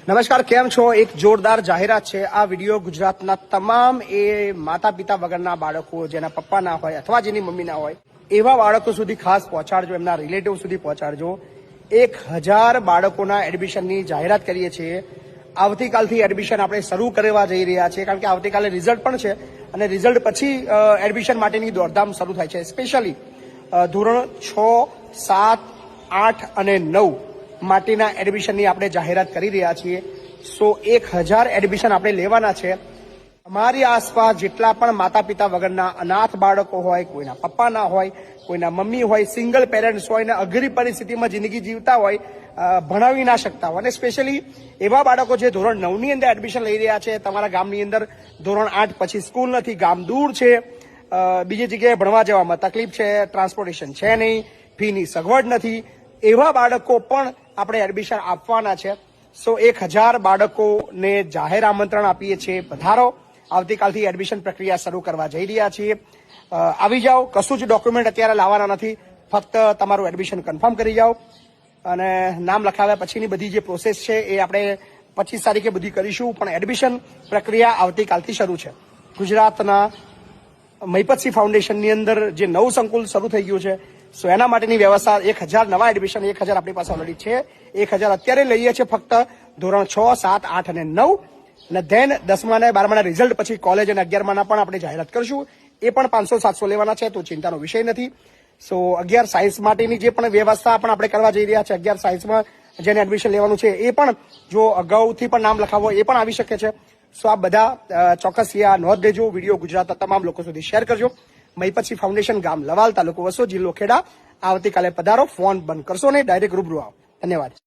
નમસ્કાર, કેમ છો? એક જોરદાર જાહેરાત છે. આ વિડીયો ગુજરાતના તમામ એ માતા પિતા વગરના બાળકો, જેના પપ્પા ના હોય અથવા જેની મમ્મી ના હોય, એવા બાળકો સુધી ખાસ પહોંચાડજો, એમના રિલેટિવ સુધી પહોંચાડજો. 1000 બાળકોના એડમિશનની જાહેરાત કરીએ છીએ. આવતીકાલથી એડમિશન આપણે શરૂ કરવા જઈ રહ્યા છીએ, કારણ કે આવતીકાલે રિઝલ્ટ પણ છે અને રિઝલ્ટ પછી એડમિશન માટેની દોડધામ શરૂ થાય છે. સ્પેશિયલી ધોરણ 6, 7, 8 અને 9 માટેના એડમિશનની આપણે જાહેરાત કરી રહ્યા છીએ. 1000 એડમિશન આપણે લેવાના છે. અમારી આસપાસ જેટલા પણ માતા પિતા વગરના અનાથ બાળકો હોય, કોઈના પપ્પા ના હોય, કોઈના મમ્મી હોય, સિંગલ પેરેન્ટ્સ હોય ને અઘરી પરિસ્થિતિમાં જિંદગી જીવતા હોય, ભણાવી ના શકતા હોય, અને સ્પેશિયલી એવા બાળકો જે ધોરણ 9ની અંદર એડમિશન લઈ રહ્યા છે. તમારા ગામની અંદર ધોરણ 8 પછી સ્કૂલ નથી, ગામ દૂર છે, બીજી જગ્યાએ ભણવા જવામાં તકલીફ છે, ટ્રાન્સપોર્ટેશન છે નહીં, ફીની સગવડ નથી, એવા બાળકો પણ આપણે એડમિશન આપવાના છે. 1000 બાળકોને જાહેર આમંત્રણ આપીએ છીએ. પધારો. આવતીકાલથી એડમિશન પ્રક્રિયા શરૂ કરવા જઈ રહ્યા છીએ. આવી જાઓ. કશું જ ડોક્યુમેન્ટ અત્યારે લાવવાના નથી, ફક્ત તમારું એડમિશન કન્ફર્મ કરી જાઓ અને નામ લખાવ્યા પછીની બધી જે પ્રોસેસ છે એ આપણે 25 તારીખે બધી કરીશું. પણ એડમિશન પ્રક્રિયા આવતીકાલથી શરૂ છે. ગુજરાતના મહિપતસિંહ ફાઉન્ડેશનની અંદર જે નવું સંકુલ શરૂ થઈ ગયું છે, એના માટેની વ્યવસ્થા. 1000 નવા એડમિશન, 1000 આપણી પાસે ઓલરેડી છે. 1000 અત્યારે લઈએ છીએ ફક્ત ધોરણ 6, 7, 8 અને 9, અને ધેન 10મા અને 12માના રિઝલ્ટ પછી કોલેજ અને 11માના પણ આપણે જાહેરાત કરશું. એ પણ 500-700 લેવાના છે, તો ચિંતાનો વિષય નથી. 11 સાયન્સ માટેની જે પણ વ્યવસ્થા પણ આપણે કરવા જઈ રહ્યા છે. 11 સાયન્સમાં જેને એડમિશન લેવાનું છે એ પણ જો અગાઉથી પણ નામ લખાવો એ પણ આવી શકે છે. આ બધા ચોક્કસ આ નોંધ લેજો. વિડીયો ગુજરાતના તમામ લોકો સુધી શેર કરજો. મહિપતસિંહ ફાઉન્ડેશન, ગામ લવાલ, તાલુકો વસો, જિલ્લો ખેડા. આવતીકાલે પધારો. ફોન બંધ કરશો નહીં, ડાયરેક્ટ રૂબરૂ આવો. ધન્યવાદ.